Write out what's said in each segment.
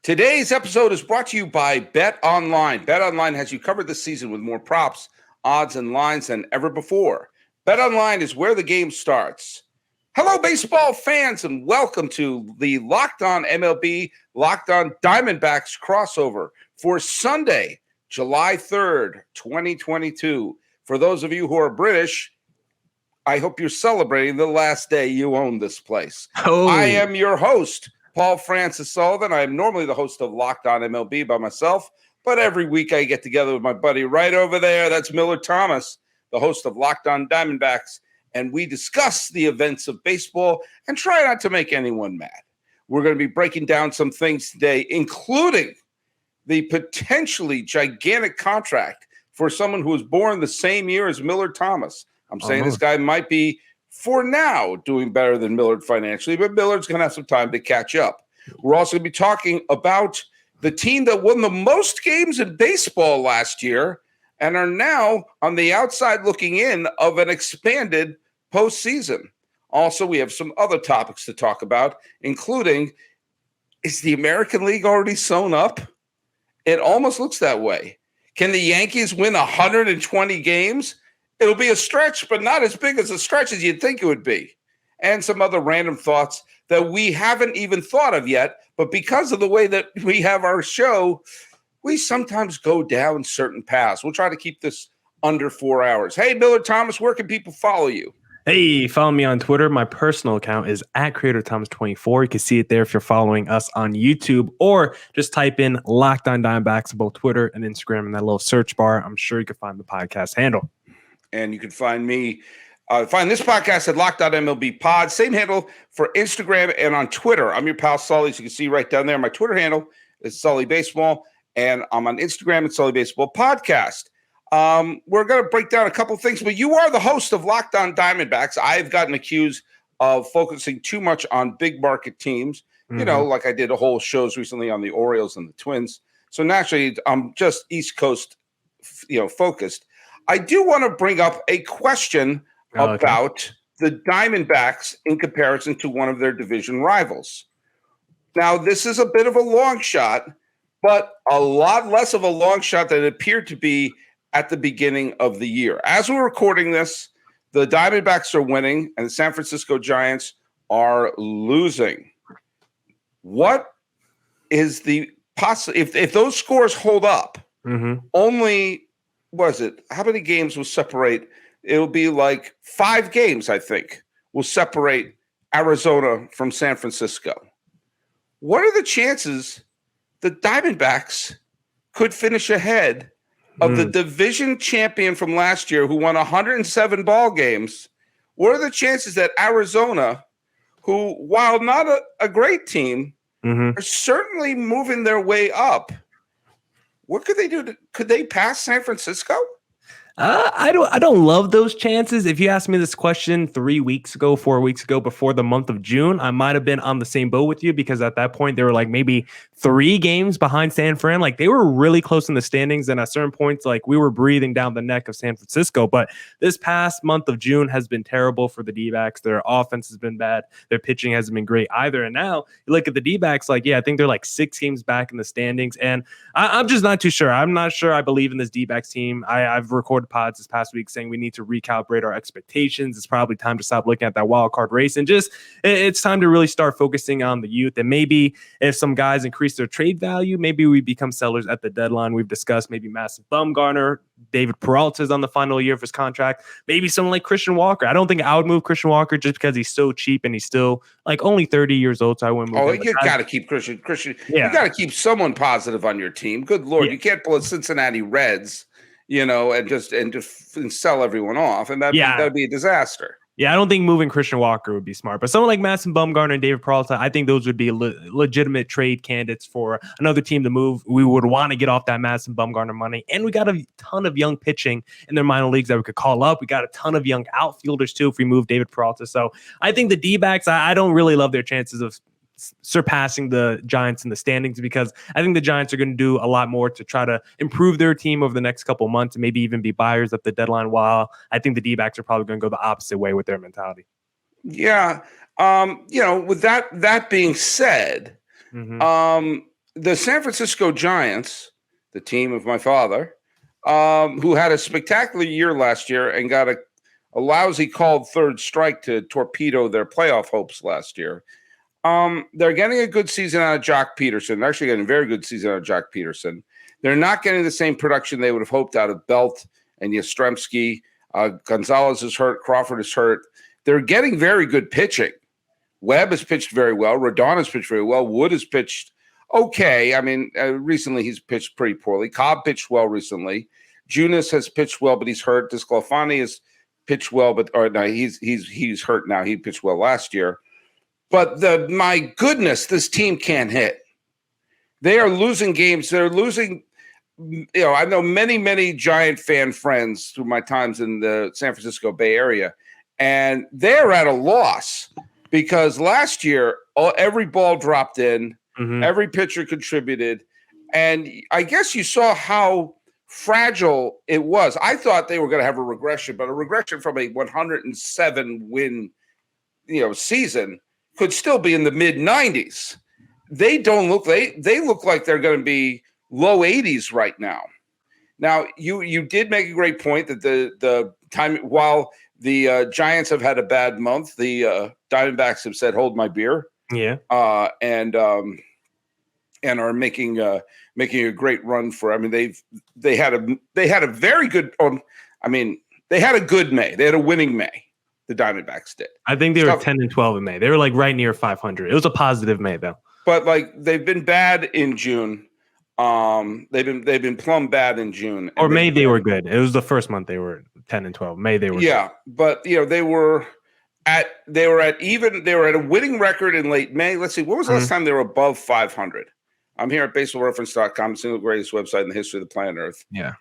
Today's episode is brought to you by Bet Online. Bet Online has you covered this season with more props, odds, and lines than ever before. Bet Online is where the game starts. Hello, baseball fans, and welcome to the Locked On MLB, Locked On Diamondbacks crossover for Sunday, July 3rd, 2022. For those of you who are British, I hope you're celebrating the last day you own this place. I am your host, Paul Francis Sullivan. I am normally the host of Locked On MLB by myself, but every week I get together with my buddy right over there. That's Millard Thomas, the host of Locked On Diamondbacks, and we discuss the events of baseball and try not to make anyone mad. We're going to be breaking down some things today, including the potentially gigantic contract for someone who was born the same year as Millard Thomas. I'm saying this guy might be, for now, doing better than Millard financially, but Millard's going to have some time to catch up. We're also going to be talking about the team that won the most games in baseball last year and are now on the outside looking in of an expanded postseason. Also, we have some other topics to talk about, including, is the American League already sewn up? It almost looks that way. Can the Yankees win 120 games? It'll be a stretch, but not as big as a stretch as you'd think it would be. And some other random thoughts that we haven't even thought of yet, but because of the way that we have our show, we sometimes go down certain paths. We'll try to keep this under 4 hours. Hey, Millard Thomas, where can people follow you? Hey, follow me on Twitter. My personal account is @CreatorThomas24. You can see it there if you're following us on YouTube, or just type in Locked On Diamondbacks on both Twitter and Instagram in that little search bar. I'm sure you can find the podcast handle. And you can find me, find this podcast at Locked On MLB Pod. Same handle for Instagram and on Twitter. I'm your pal Sully, so you can see right down there. My Twitter handle is Sully Baseball, and I'm on Instagram at Sully Baseball Podcast. We're going to break down a couple things, but you are the host of Locked On Diamondbacks. I've gotten accused of focusing too much on big market teams, you know, like I did a whole shows recently on the Orioles and the Twins. So naturally, I'm just East Coast, focused. I do want to bring up a question about the Diamondbacks in comparison to one of their division rivals. Now, this is a bit of a long shot, but a lot less of a long shot than it appeared to be at the beginning of the year. As we're recording this, the Diamondbacks are winning and the San Francisco Giants are losing. What is the if those scores hold up, only how many games will separate? It'll be like 5 games, I think, will separate Arizona from San Francisco. What are the chances the Diamondbacks could finish ahead of the division champion from last year who won 107 ball games? What are the chances that Arizona, who, while not a great team, are certainly moving their way up? What could they do? Could they pass San Francisco? I don't love those chances. If you asked me this question 4 weeks ago, before the month of June, I might have been on the same boat with you, because at that point they were like maybe 3 games behind San Fran. Like, they were really close in the standings, and at certain points, like, we were breathing down the neck of San Francisco. But this past month of June has been terrible for the D-backs. Their offense has been bad. Their pitching hasn't been great either. And now you look at the D-backs, like, I think they're like 6 games back in the standings, and I'm just not too sure. I'm not sure I believe in this D-backs team. I've recorded pods this past week saying we need to recalibrate our expectations. It's probably time to stop looking at that wild card race, and just it's time to really start focusing on the youth. And maybe if some guys increase their trade value, maybe we become sellers at the deadline. We've discussed maybe Madison Bumgarner. David Peralta is on the final year of his contract. Maybe someone like Christian Walker. I don't think I would move Christian Walker just because he's so cheap and he's still like only 30 years old. So I wouldn't move him. You got to keep Christian. Yeah. You got to keep someone positive on your team. Good Lord. Yeah. You can't pull a Cincinnati Reds, and sell everyone off. And that'd be a disaster. Yeah, I don't think moving Christian Walker would be smart. But someone like Madison Bumgarner and David Peralta, I think those would be legitimate trade candidates for another team to move. We would want to get off that Madison Bumgarner money. And we got a ton of young pitching in their minor leagues that we could call up. We got a ton of young outfielders, too, if we move David Peralta. So I think the D-backs, I don't really love their chances of surpassing the Giants in the standings, because I think the Giants are going to do a lot more to try to improve their team over the next couple of months and maybe even be buyers at the deadline, while I think the D-backs are probably going to go the opposite way with their mentality. Yeah. With that being said, the San Francisco Giants, the team of my father, who had a spectacular year last year and got a lousy called third strike to torpedo their playoff hopes last year. They're getting a good season out of Jock Peterson. They're actually getting a very good season out of Jock Peterson. They're not getting the same production they would have hoped out of Belt and Yastrzemski. Gonzalez is hurt. Crawford is hurt. They're getting very good pitching. Webb has pitched very well. Rodon has pitched very well. Wood has pitched okay. I mean, recently he's pitched pretty poorly. Cobb pitched well recently. Junis has pitched well, but he's hurt. Desclafani has pitched well, but he's hurt now. He pitched well last year. But my goodness, this team can't hit. They are losing games. They're losing. I know many Giant fan friends through my times in the San Francisco Bay Area, and they're at a loss because last year every ball dropped in, every pitcher contributed, and I guess you saw how fragile it was. I thought they were going to have a regression, but a regression from a 107 win, season could still be in the mid 90s. They don't look. They look like they're going to be low 80s right now. Now, you did make a great point that the time while the Giants have had a bad month, the Diamondbacks have said, "Hold my beer." Yeah. And are making a great run for. I mean, they had a very good. They had a good May. They had a winning May. The Diamondbacks did. I think they were 10-12 in May. They were like right near 500. It was a positive May though. But like they've been bad in June. They've been plumb bad in June. Or May they were good. It was the first month they were 10-12. May they were good. But they were at a winning record in late May. Let's see, when was the last time they were above 500? I'm here at baseballreference.com, the single greatest website in the history of the planet Earth. Yeah.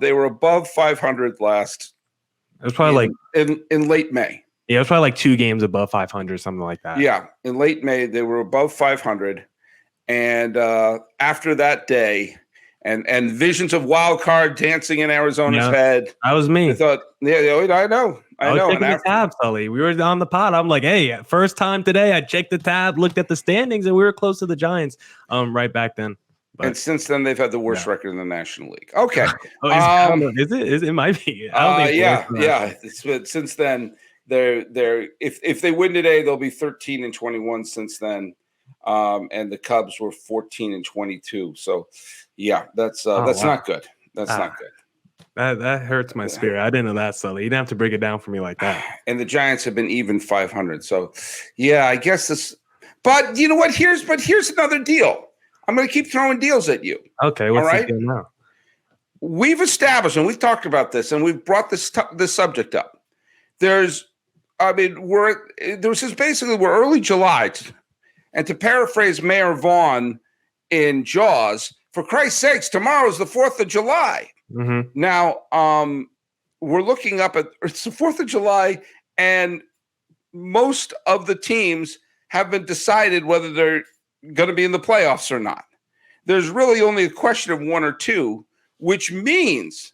They were above 500 last. It was probably in late May. Yeah, it was probably like 2 games above 500, something like that. Yeah, in late May they were above 500. And after that day, and visions of wild card dancing in Arizona's head. That was me. I thought, I know. I was checking the tab, Sully. We were on the pod. I'm like, hey, first time today, I checked the tab, looked at the standings, and we were close to the Giants right back then. But, and since then, they've had the worst record in the National League. Okay. Is it? It might be. I don't think But since then, they're if they win today, they'll be 13-21 since then. And the Cubs were 14-22. So, that's not good. That's not good. That hurts my spirit. I didn't know that, Sully. You didn't have to break it down for me like that. And the Giants have been even 500. So, I guess this. But you know what? Here's another deal. I'm going to keep throwing deals at you. Okay, what's the deal now? We've established, and we've talked about this, and we've brought this subject up. We're early July, and to paraphrase Mayor Vaughn in Jaws, for Christ's sakes, tomorrow's the 4th of July. Mm-hmm. Now, we're looking up at it's the 4th of July, and most of the teams have been decided whether they're going to be in the playoffs or not. There's really only a question of 1 or 2, which means,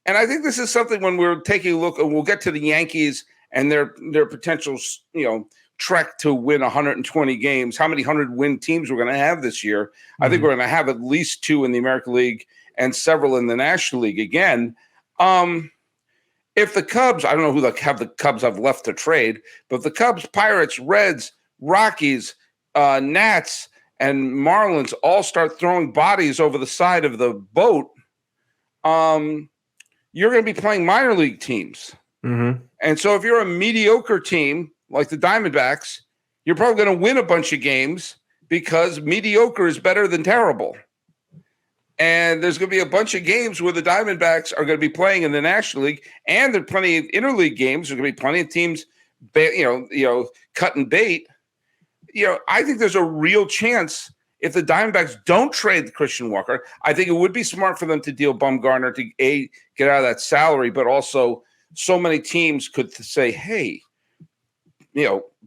and I think this is something when we're taking a look, and we'll get to the Yankees and their potential, trek to win 120 games. How many 100-win teams we're going to have this year? I think we're going to have at least 2 in the American League and several in the National League again. If the Cubs, I don't know who the Cubs have left to trade, but if the Cubs, Pirates, Reds, Rockies, Nats, and Marlins all start throwing bodies over the side of the boat, you're going to be playing minor league teams. Mm-hmm. And so if you're a mediocre team like the Diamondbacks, you're probably going to win a bunch of games because mediocre is better than terrible. And there's going to be a bunch of games where the Diamondbacks are going to be playing in the National League, and there are plenty of interleague games. There's going to be plenty of teams, cutting bait. I think there's a real chance if the Diamondbacks don't trade Christian Walker. I think it would be smart for them to deal Bumgarner to get out of that salary, but also so many teams could say, hey,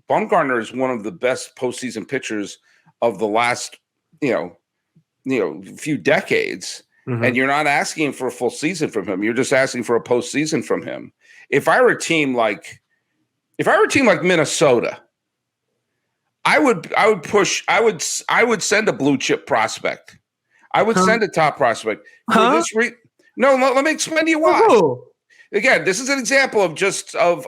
Bumgarner is one of the best postseason pitchers of the last, few decades, and you're not asking for a full season from him. You're just asking for a postseason from him. If I were a team like Minnesota, I would push. I would send a blue chip prospect. I would send a top prospect for this No, let me explain to you why. Again, this is an example of just of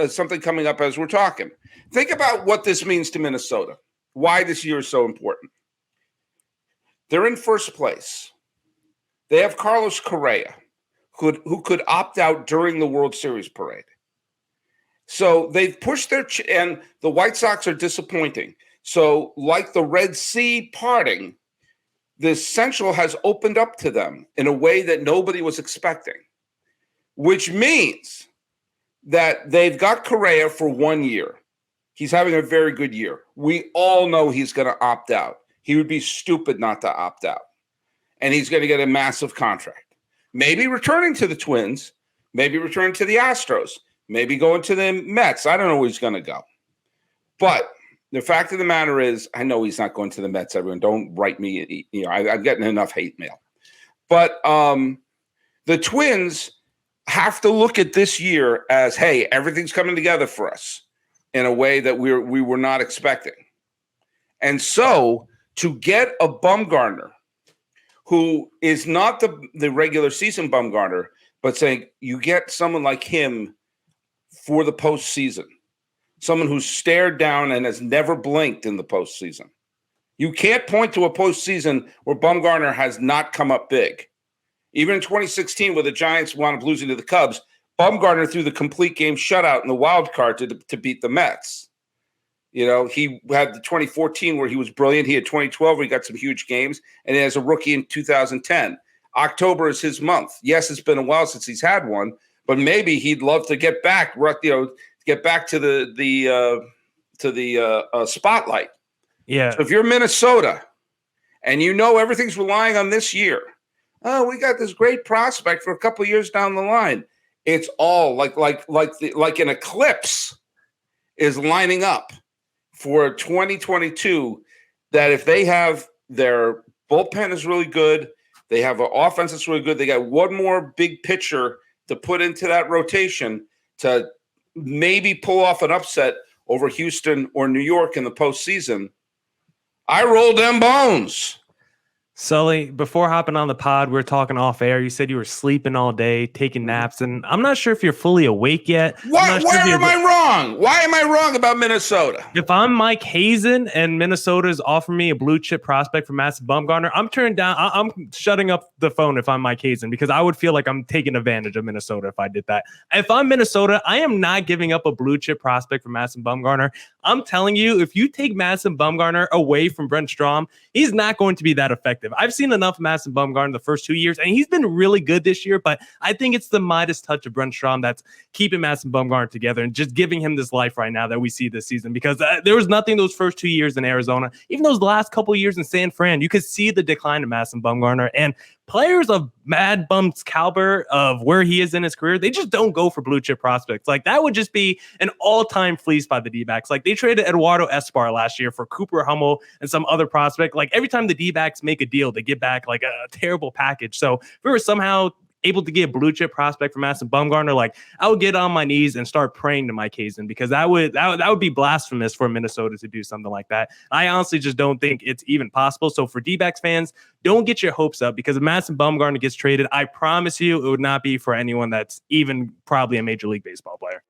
something coming up as we're talking. Think about what this means to Minnesota. Why this year is so important. They're in first place. They have Carlos Correa, who could opt out during the World Series parade. So they've pushed and the White Sox are disappointing. So like the Red Sea parting, the Central has opened up to them in a way that nobody was expecting, which means that they've got Correa for 1 year. He's having a very good year. We all know he's going to opt out. He would be stupid not to opt out. And he's going to get a massive contract. Maybe returning to the Twins, maybe returning to the Astros, maybe going to the Mets. I don't know where he's going to go. But the fact of the matter is, I know he's not going to the Mets, everyone. Don't write me. I'm getting enough hate mail. But the Twins have to look at this year as, hey, everything's coming together for us in a way that we were not expecting. And so to get a Bumgarner who is not the regular season Bumgarner, but saying you get someone like him for the postseason, someone who's stared down and has never blinked in the postseason. You can't point to a postseason where Bumgarner has not come up big. Even in 2016, where the Giants wound up losing to the Cubs, Bumgarner threw the complete game shutout in the wild card to beat the Mets. You know, he had the 2014 where he was brilliant. He had 2012 where he got some huge games, and he has a rookie in 2010. October is his month. Yes, it's been a while since he's had one, but maybe he'd love to get back. Get back to the spotlight. Yeah. So if you're Minnesota and you know everything's relying on this year, oh, we got this great prospect for a couple of years down the line. It's all like an eclipse is lining up for 2022. That if they have their bullpen is really good, they have an offense that's really good. They got one more big pitcher to put into that rotation to maybe pull off an upset over Houston or New York in the postseason. I rolled them bones. Sully, before hopping on the pod, we were talking off air. You said you were sleeping all day, taking naps, and I'm not sure if you're fully awake yet. Why am I wrong? Why am I wrong about Minnesota? If I'm Mike Hazen and Minnesota's offering me a blue chip prospect for Madison Bumgarner, I'm turning down. I'm shutting up the phone if I'm Mike Hazen, because I would feel like I'm taking advantage of Minnesota if I did that. If I'm Minnesota, I am not giving up a blue chip prospect for Madison Bumgarner. I'm telling you, if you take Madison Bumgarner away from Brent Strom, he's not going to be that effective. I've seen enough of Madison Bumgarner the first 2 years, and he's been really good this year, but I think it's the Midas touch of Brent Strom that's keeping Madison Bumgarner together and just giving him this life right now that we see this season, because there was nothing those first 2 years in Arizona. Even those last couple of years in San Fran, you could see the decline of Madison Bumgarner, and players of Madbum's caliber of where he is in his career, they just don't go for blue chip prospects. Like, that would just be an all-time fleece by the Dbacks. Like, they traded Eduardo Escobar last year for Cooper Hummel and some other prospect. Like, every time the Dbacks make a deal, they get back like a terrible package. So if we were somehow able to get a blue chip prospect from Madison Bumgarner, like, I would get on my knees and start praying to Mike Hazen, because that would be blasphemous for Minnesota to do something like that. I honestly just don't think it's even possible. So for D-backs fans, don't get your hopes up, because if Madison Bumgarner gets traded, I promise you it would not be for anyone that's even probably a Major League Baseball player.